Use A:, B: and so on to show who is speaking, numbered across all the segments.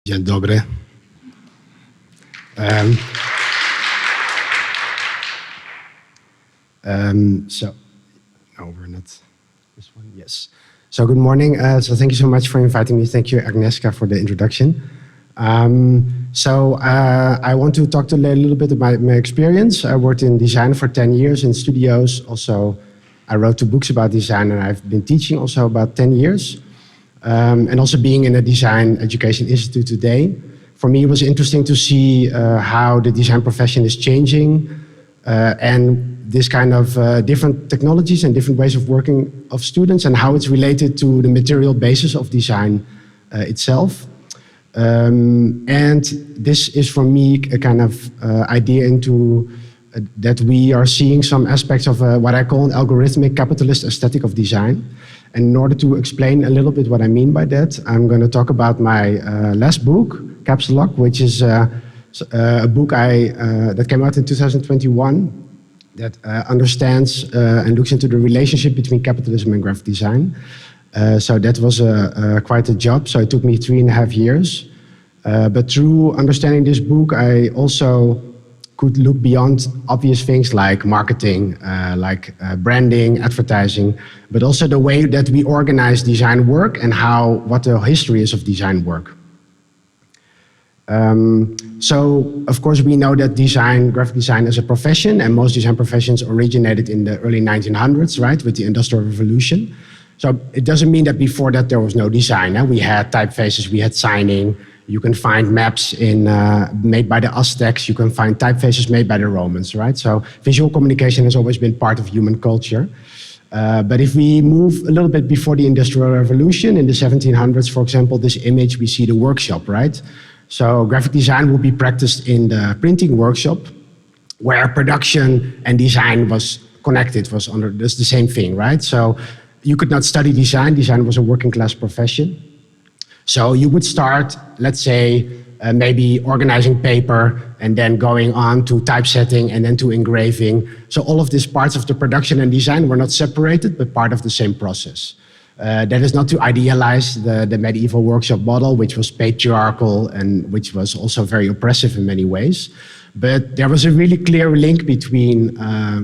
A: Dzień dobry. No, we're not this one. Yes. So good morning. So thank you so much for inviting me. Thank you, Agnieszka, for the introduction. I want to talk a little bit about my experience. I worked in design for 10 years in studios. Also, I wrote 2 books about design, and I've been teaching also about 10 years. And also being in a design education institute today, for me it was interesting to see how the design profession is changing and this kind of different technologies and different ways of working of students and how it's related to the material basis of design itself. And this is for me a kind of idea into that we are seeing some aspects of what I call an algorithmic capitalist aesthetic of design. And in order to explain a little bit what I mean by that, I'm going to talk about my last book, Caps Lock, which is a book that came out in 2021 that understands and looks into the relationship between capitalism and graphic design. So that was quite a job. So it took me 3.5 years. But through understanding this book, I also could look beyond obvious things like marketing, like branding, advertising, but also the way that we organize design work and what the history is of design work. So, of course, we know that graphic design is a profession, and most design professions originated in the early 1900s, right, with the Industrial Revolution. So it doesn't mean that before that there was no design. We had typefaces, we had signing. You can find maps made by the Aztecs. You can find typefaces made by the Romans, right? So visual communication has always been part of human culture. But if we move a little bit before the Industrial Revolution, in the 1700s, for example, this image, we see the workshop, right? So graphic design will be practiced in the printing workshop, where production and design was connected, was under the same thing, right? So you could not study design. Design was a working class profession. So you would start, let's say, maybe organizing paper and then going on to typesetting and then to engraving. So all of these parts of the production and design were not separated, but part of the same process. That is not to idealize the medieval workshop model, which was patriarchal and which was also very oppressive in many ways. But there was a really clear link between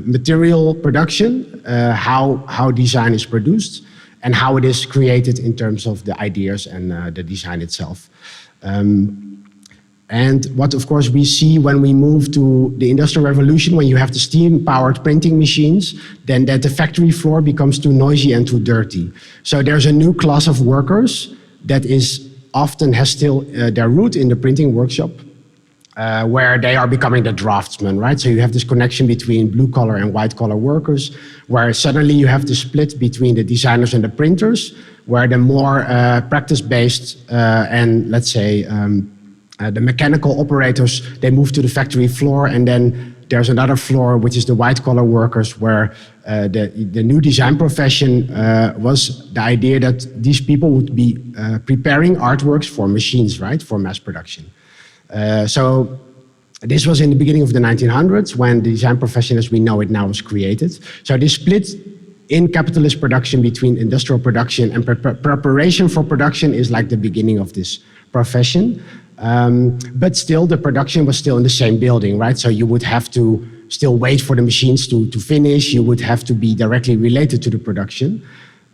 A: material production, how design is produced, and how it is created in terms of the ideas and the design itself. And what, of course, we see when we move to the Industrial Revolution, when you have the steam-powered printing machines, then that the factory floor becomes too noisy and too dirty. So there's a new class of workers that often has still their root in the printing workshop, where they are becoming the draftsmen, right? So you have this connection between blue-collar and white-collar workers, where suddenly you have the split between the designers and the printers, where the more practice-based and, let's say, the mechanical operators, they move to the factory floor, and then there's another floor, which is the white-collar workers, where the new design profession was the idea that these people would be preparing artworks for machines, right, for mass production. So this was in the beginning of the 1900s when the design profession as we know it now was created. So this split in capitalist production between industrial production and preparation for production is like the beginning of this profession. But still the production was still in the same building, right? So you would have to still wait for the machines to finish. You would have to be directly related to the production.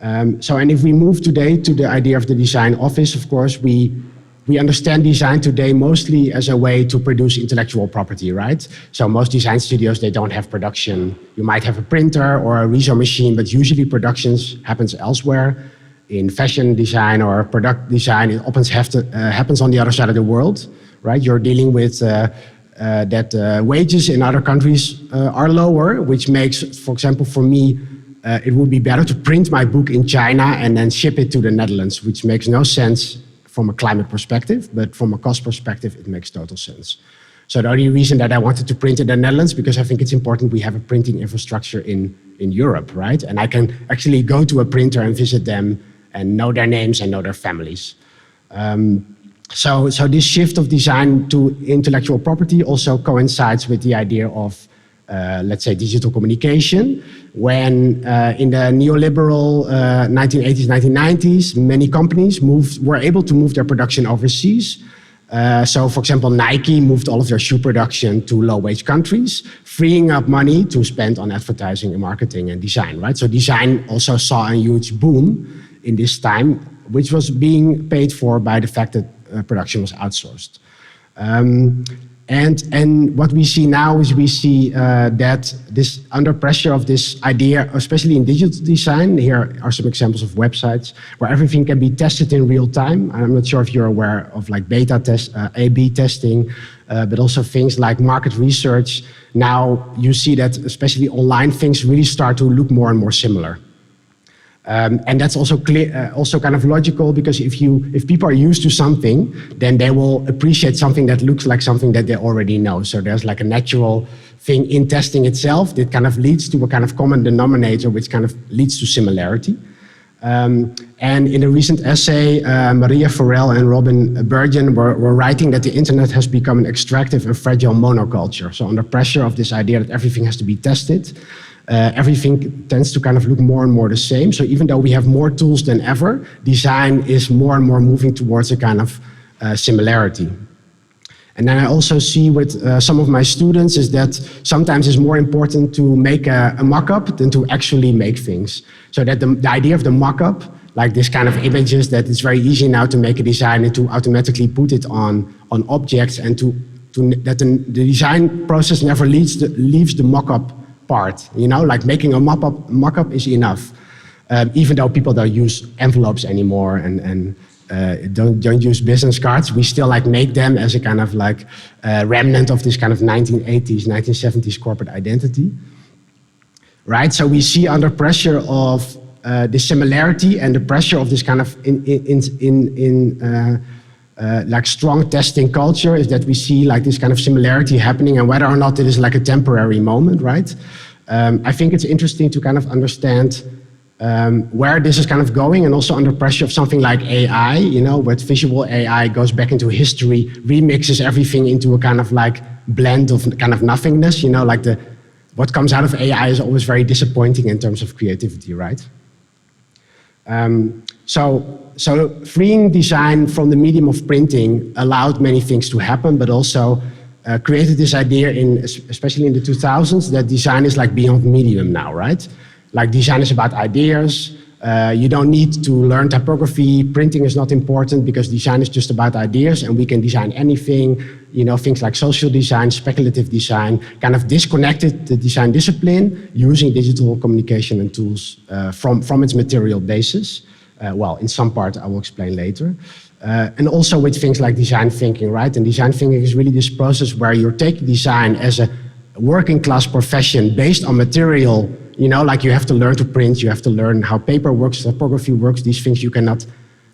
A: And if we move today to the idea of the design office, of course, we understand design today mostly as a way to produce intellectual property, right? So most design studios, they don't have production. You might have a printer or a Riso machine, but usually productions happens elsewhere. In fashion design or product design, it often happens on the other side of the world, right? You're dealing with that wages in other countries are lower, which makes, for example, for me, it would be better to print my book in China and then ship it to the Netherlands, which makes no sense from a climate perspective, but from a cost perspective, it makes total sense. So the only reason that I wanted to print in the Netherlands, because I think it's important we have a printing infrastructure in Europe, right? And I can actually go to a printer and visit them and know their names and know their families. So this shift of design to intellectual property also coincides with the idea of, let's say, digital communication, when in the neoliberal 1980s, 1990s, many companies were able to move their production overseas So, for example, Nike moved all of their shoe production to low-wage countries, freeing up money to spend on advertising and marketing and design, right? So design also saw a huge boom in this time, which was being paid for by the fact that production was outsourced. And what we see now is we see that this under pressure of this idea, especially in digital design, here are some examples of websites where everything can be tested in real time. I'm not sure if you're aware of like beta test, A/B testing, but also things like market research. Now you see that especially online things really start to look more and more similar. And that's also clear, also kind of logical, because if people are used to something, then they will appreciate something that looks like something that they already know. So there's like a natural thing in testing itself that kind of leads to a kind of common denominator, which kind of leads to similarity. And in a recent essay, Maria Farrell and Robin Burgeon were writing that the internet has become an extractive and fragile monoculture. So under pressure of this idea that everything has to be tested, everything tends to kind of look more and more the same. So even though we have more tools than ever, design is more and more moving towards a kind of similarity. And then I also see with some of my students is that sometimes it's more important to make a mock-up than to actually make things. So that the idea of the mock-up, like this kind of images, that it's very easy now to make a design and to automatically put it on objects, and that the design process never leaves the mock-up part, you know, like making a mock-up is enough, even though people don't use envelopes anymore and don't use business cards. We still like make them as a kind of like remnant of this kind of 1980s, 1970s corporate identity, right? So we see under pressure of the similarity and the pressure of this kind of like strong testing culture, is that we see like this kind of similarity happening, and whether or not it is like a temporary moment, right? I think it's interesting to kind of understand where this is kind of going, and also under pressure of something like AI, you know, where visual AI goes back into history, remixes everything into a kind of like blend of kind of nothingness, you know, like what comes out of AI is always very disappointing in terms of creativity, right? So freeing design from the medium of printing allowed many things to happen, but also created this idea, especially in the 2000s, that design is like beyond medium now, right? Like design is about ideas. You don't need to learn typography. Printing is not important because design is just about ideas, and we can design anything. You know, things like social design, speculative design, kind of disconnected the design discipline using digital communication and tools from its material basis. Well, in some part I will explain later. And also with things like design thinking, right? And design thinking is really this process where you're taking design as a working class profession based on material. You know, like you have to learn to print, you have to learn how paper works, typography works, these things you cannot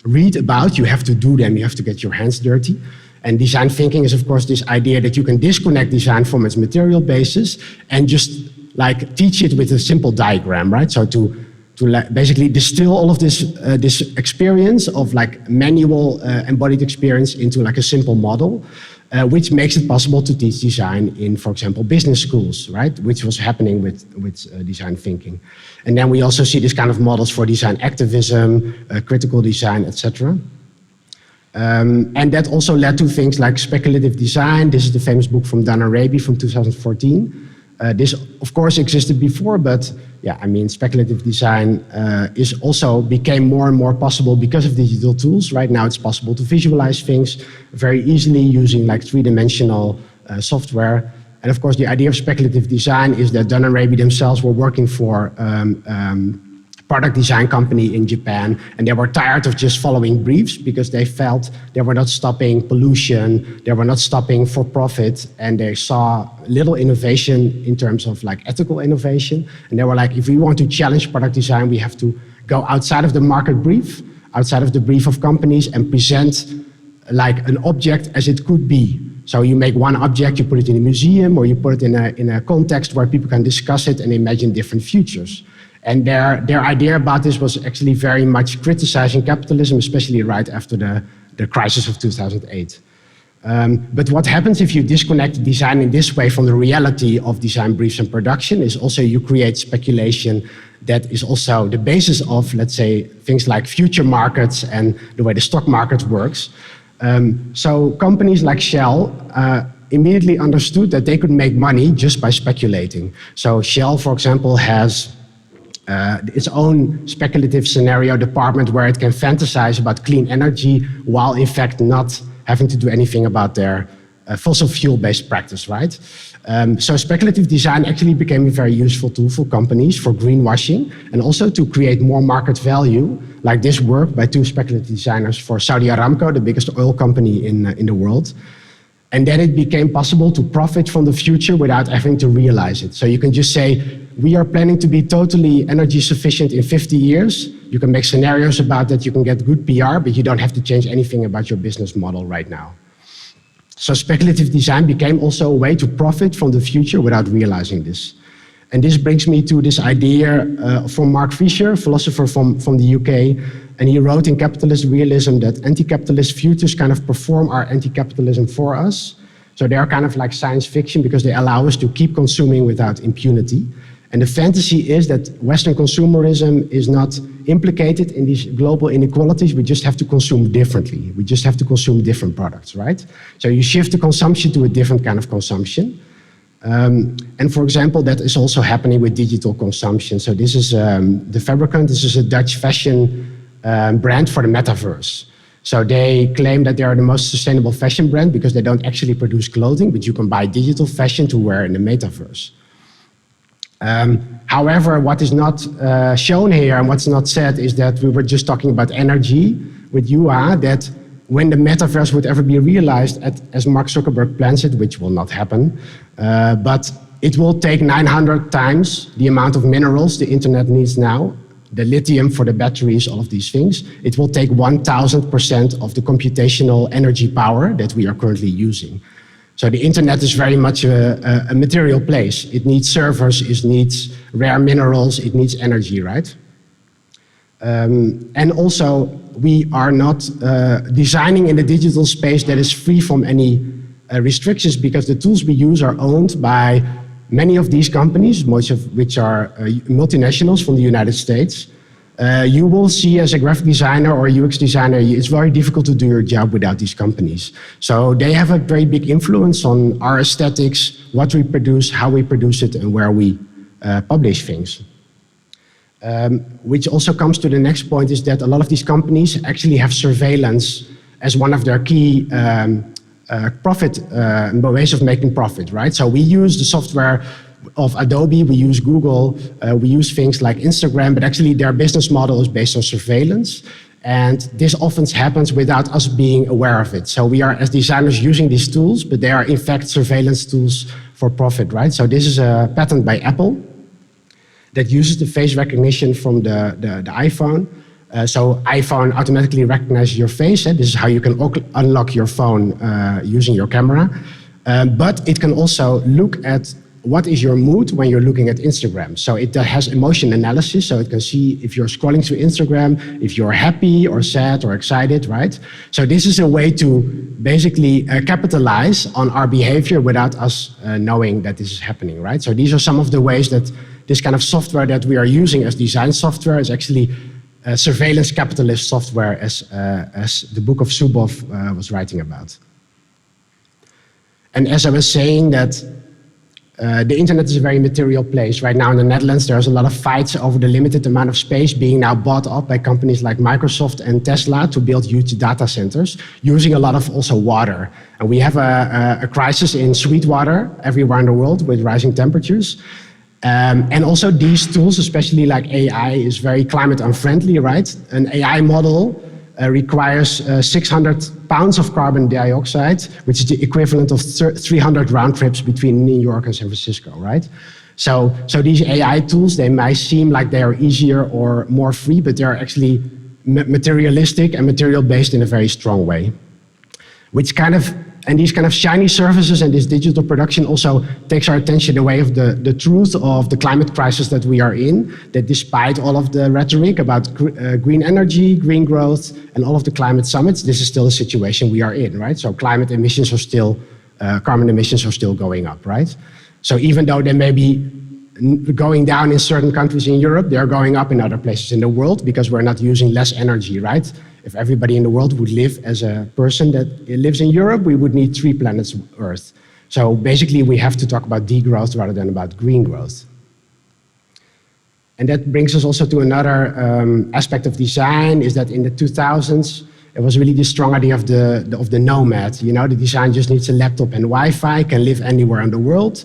A: read about, you have to do them, you have to get your hands dirty. And design thinking is, of course, this idea that you can disconnect design from its material basis and just like teach it with a simple diagram, right? So to basically distill all of this experience of like manual embodied experience into like a simple model, which makes it possible to teach design in, for example, business schools, right? Which was happening with design thinking. And then we also see this kind of models for design activism, critical design, etc. And that also led to things like speculative design. This is the famous book from Dana Raby from 2014. This, of course, existed before, but yeah, I mean, speculative design became more and more possible because of digital tools. Right now, it's possible to visualize things very easily using like three-dimensional software. And of course, the idea of speculative design is that Dana Raby themselves were working for product design company in Japan, and they were tired of just following briefs because they felt they were not stopping pollution, they were not stopping for profit, and they saw little innovation in terms of like ethical innovation. And they were like, if we want to challenge product design, we have to go outside of the market brief, outside of the brief of companies, and present like an object as it could be. So you make one object, you put it in a museum, or you put it in a context where people can discuss it and imagine different futures. And their idea about this was actually very much criticizing capitalism, especially right after the crisis of 2008. But what happens if you disconnect design in this way from the reality of design briefs and production is also you create speculation that is also the basis of, let's say, things like future markets and the way the stock market works. So companies like Shell immediately understood that they could make money just by speculating. So Shell, for example, has its own speculative scenario department where it can fantasize about clean energy while in fact not having to do anything about their fossil fuel-based practice, right? So speculative design actually became a very useful tool for companies for greenwashing and also to create more market value, like this work by two speculative designers for Saudi Aramco, the biggest oil company in the world. And then it became possible to profit from the future without having to realize it. So you can just say, we are planning to be totally energy sufficient in 50 years. You can make scenarios about that, you can get good PR, but you don't have to change anything about your business model right now. So speculative design became also a way to profit from the future without realizing this. And this brings me to this idea from Mark Fisher, philosopher from the UK, and he wrote in Capitalist Realism that anti-capitalist futures kind of perform our anti-capitalism for us. So they are kind of like science fiction because they allow us to keep consuming without impunity. And the fantasy is that Western consumerism is not implicated in these global inequalities. We just have to consume differently. We just have to consume different products, right? So you shift the consumption to a different kind of consumption. And for example, that is also happening with digital consumption. So this is the Fabricant. This is a Dutch fashion brand for the metaverse. So they claim that they are the most sustainable fashion brand because they don't actually produce clothing, but you can buy digital fashion to wear in the metaverse. However, what is not shown here and what's not said is that we were just talking about energy with Juha, that when the metaverse would ever be realized, as Mark Zuckerberg plans it, which will not happen, but it will take 900 times the amount of minerals the internet needs now, the lithium for the batteries, all of these things. It will take 1000% of the computational energy power that we are currently using. So the internet is very much a material place. It needs servers, it needs rare minerals, it needs energy, right? And also, we are not designing in a digital space that is free from any restrictions because the tools we use are owned by many of these companies, most of which are multinationals from the United States. You will see as a graphic designer or UX designer, it's very difficult to do your job without these companies. So they have a very big influence on our aesthetics, what we produce, how we produce it, and where we publish things. Which also comes to the next point is that a lot of these companies actually have surveillance as one of their key ways of making profit, right? So we use the software of Adobe, we use Google, we use things like Instagram, but actually their business model is based on surveillance. And this often happens without us being aware of it. So we are, as designers, using these tools, but they are in fact surveillance tools for profit, right? So this is a patent by Apple that uses the face recognition from the iPhone. So iPhone automatically recognizes your face. This is how you can unlock your phone using your camera. But it can also look at what is your mood when you're looking at Instagram. So it has emotion analysis, so it can see if you're scrolling through Instagram, if you're happy or sad or excited, right? So this is a way to basically capitalize on our behavior without us knowing that this is happening, right? So these are some of the ways that this kind of software that we are using as design software is actually surveillance capitalist software, as the book of Zuboff was writing about. And as I was saying that the internet is a very material place. Right now in the Netherlands, there's a lot of fights over the limited amount of space being now bought up by companies like Microsoft and Tesla to build huge data centers, using a lot of also water. And we have a crisis in sweet water everywhere in the world with rising temperatures. And also these tools, especially like AI, is very climate unfriendly, right? An AI model requires 600 pounds of carbon dioxide, which is the equivalent of 300 round trips between New York and San Francisco, right? So these AI tools, they might seem like they are easier or more free, but they're actually materialistic and material-based in a very strong way. And these kind of shiny surfaces and this digital production also takes our attention away of the truth of the climate crisis that we are in, that despite all of the rhetoric about green energy, green growth, and all of the climate summits, this is still the situation we are in, right? So climate emissions are still, carbon emissions are still going up, right? So even though they may be going down in certain countries in Europe, they're going up in other places in the world because we're not using less energy, right? If everybody in the world would live as a person that lives in Europe, we would need 3 planets Earth. So basically, we have to talk about degrowth rather than about green growth. And that brings us also to another aspect of design, is that in the 2000s, it was really the strong idea of the nomad. You know, the design just needs a laptop and Wi-Fi, can live anywhere in the world.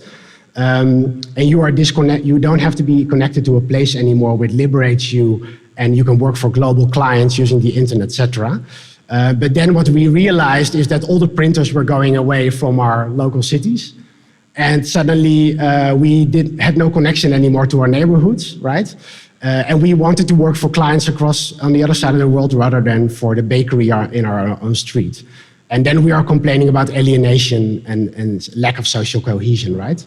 A: And you don't have to be connected to a place anymore, which liberates you, and you can work for global clients using the internet, etc. But then what we realized is that all the printers were going away from our local cities. And suddenly we had no connection anymore to our neighborhoods, right? And we wanted to work for clients across on the other side of the world rather than for the bakery in our own street. And then we are complaining about alienation and lack of social cohesion, right?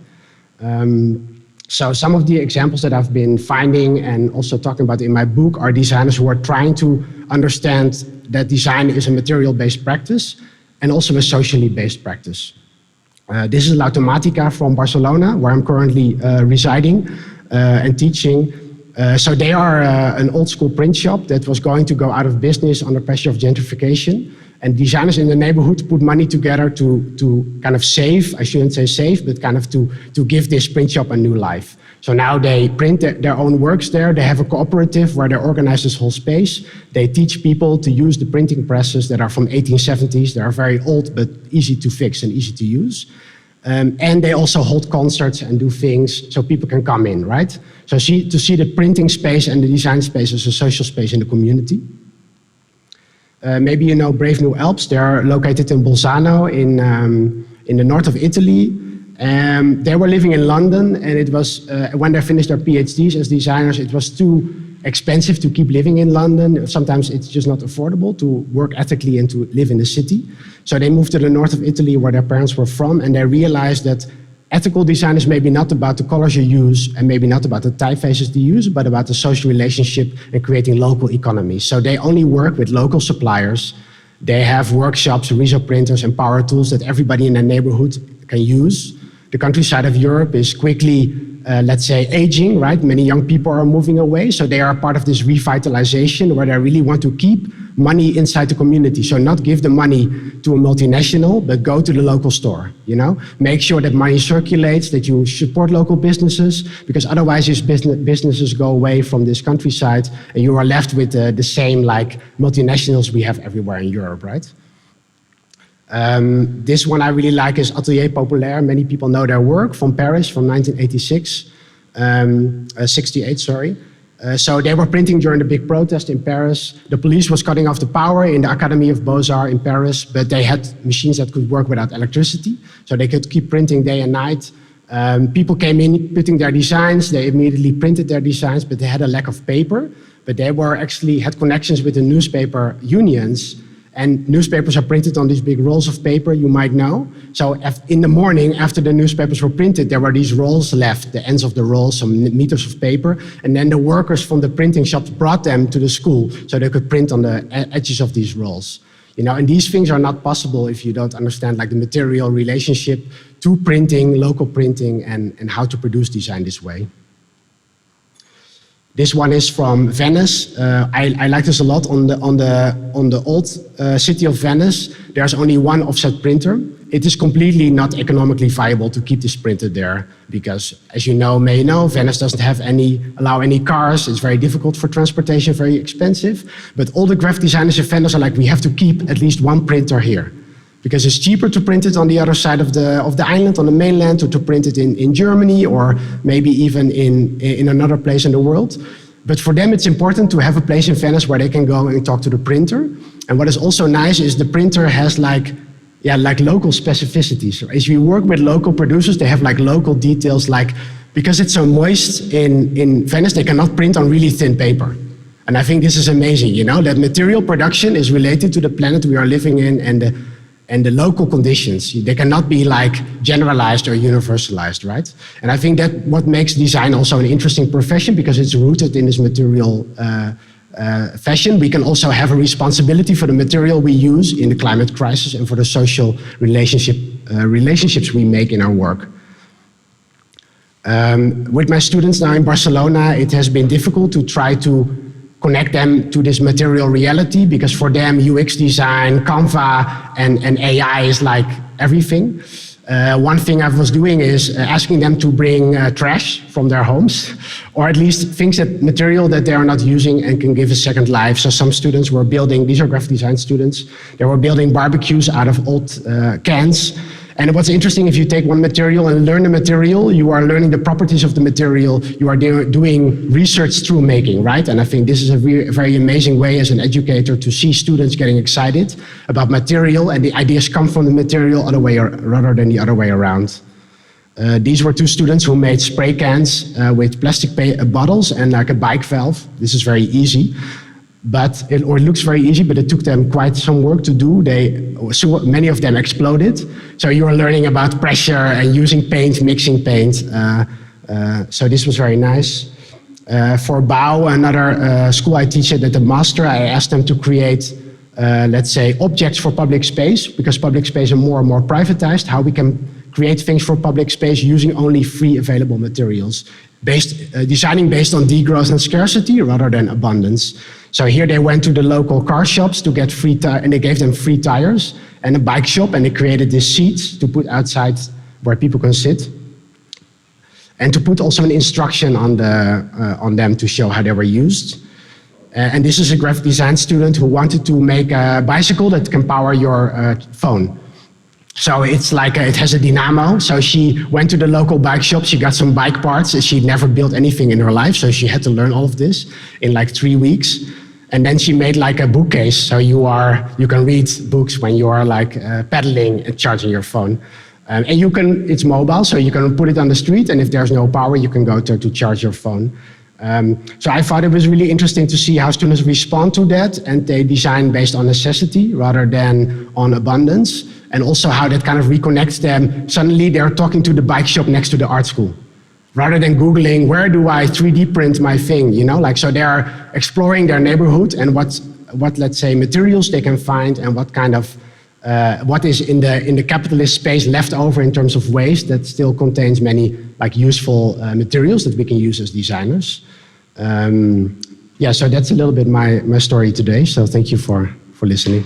A: So some of the examples that I've been finding and also talking about in my book are designers who are trying to understand that design is a material-based practice and also a socially based practice. This is L'Automatica from Barcelona, where I'm currently residing and teaching. So they are an old school print shop that was going to go out of business under pressure of gentrification. And designers in the neighborhood put money together to kind of save, I shouldn't say save, but kind of to give this print shop a new life. So now they print their own works there. They have a cooperative where they organize this whole space. They teach people to use the printing presses that are from 1870s. They are very old, but easy to fix and easy to use. And they also hold concerts and do things so people can come in, right? So to see the printing space and the design space as a social space in the community. Maybe you know Brave New Alps. They are located in Bolzano in the north of Italy. They were living in London, and it was when they finished their PhDs as designers, it was too expensive to keep living in London. Sometimes it's just not affordable to work ethically and to live in the city. So they moved to the north of Italy where their parents were from, and they realized that ethical design is maybe not about the colors you use and maybe not about the typefaces you use, but about the social relationship and creating local economies. So they only work with local suppliers. They have workshops, Riso printers and power tools that everybody in their neighborhood can use. The countryside of Europe is quickly, let's say, aging, right? Many young people are moving away, so they are part of this revitalization where they really want to keep money inside the community. So not give the money to a multinational, but go to the local store, you know? Make sure that money circulates, that you support local businesses, because otherwise these businesses go away from this countryside and you are left with the same like multinationals we have everywhere in Europe, right? This one I really like is Atelier Populaire. Many people know their work from Paris from 1986, 68, sorry. So they were printing during the big protest in Paris. The police was cutting off the power in the Académie of Beaux-Arts in Paris, but they had machines that could work without electricity. So they could keep printing day and night. People came in putting their designs. They immediately printed their designs, but they had a lack of paper. But they were actually had connections with the newspaper unions. And newspapers are printed on these big rolls of paper, you might know. So in the morning, after the newspapers were printed, there were these rolls left, the ends of the rolls, some meters of paper. And then the workers from the printing shops brought them to the school so they could print on the edges of these rolls. You know, and these things are not possible if you don't understand like the material relationship to printing, local printing, and how to produce design this way. This one is from Venice. I like this a lot. On the old city of Venice, there's only one offset printer. It is completely not economically viable to keep this printer there because, as you may know, Venice doesn't allow any cars. It's very difficult for transportation, very expensive. But all the graphic designers and vendors are like, we have to keep at least one printer here, because it's cheaper to print it on the other side of the island, on the mainland, or to print it in Germany, or maybe even in another place in the world. But for them, it's important to have a place in Venice where they can go and talk to the printer. And what is also nice is the printer has like local specificities. So as we work with local producers, they have like local details, like because it's so moist in Venice, they cannot print on really thin paper. And I think this is amazing, you know, that material production is related to the planet we are living in and the local conditions. They cannot be like generalized or universalized, right? And I think that what makes design also an interesting profession, because it's rooted in this material fashion. We can also have a responsibility for the material we use in the climate crisis and for the social relationships we make in our work. With my students now in Barcelona, it has been difficult to try to connect them to this material reality, because for them UX design, Canva and AI is like everything. One thing I was doing is asking them to bring trash from their homes, or at least things material that they are not using and can give a second life. So some students were building, these are graphic design students, they were building barbecues out of old cans. And what's interesting, if you take one material and learn the material, you are learning the properties of the material, you are doing research through making, right? And I think this is a very amazing way as an educator to see students getting excited about material, and the ideas come from the material rather than the other way around. These were two students who made spray cans with plastic bottles and like a bike valve. This is very easy. It looks very easy, but it took them quite some work to do. So many of them exploded. So you are learning about pressure and using paint, mixing paint. So this was very nice. For BAU, another school I teach at the master, I asked them to create, let's say, objects for public space, because public space are more and more privatized, how we can create things for public space using only free available materials, designing based on degrowth and scarcity rather than abundance. So here they went to the local car shops to get free and they gave them free tires, and a bike shop, and they created these seats to put outside where people can sit, and to put also an instruction on them to show how they were used. And this is a graphic design student who wanted to make a bicycle that can power your phone. So it's like, it has a dynamo. So she went to the local bike shop, she got some bike parts, and she'd never built anything in her life, so she had to learn all of this in like 3 weeks. And then she made like a bookcase, so you can read books when you are like pedaling and charging your phone. And it's mobile, so you can put it on the street, and if there's no power, you can go to charge your phone. So I thought it was really interesting to see how students respond to that, and they design based on necessity rather than on abundance, and also how that kind of reconnects them. Suddenly they're talking to the bike shop next to the art school, rather than Googling, where do I 3D print my thing, you know? Like, so they're exploring their neighborhood and what let's say, materials they can find, and what kind of, what is in the capitalist space left over in terms of waste that still contains many like useful materials that we can use as designers. Yeah, so that's a little bit my story today. So thank you for listening.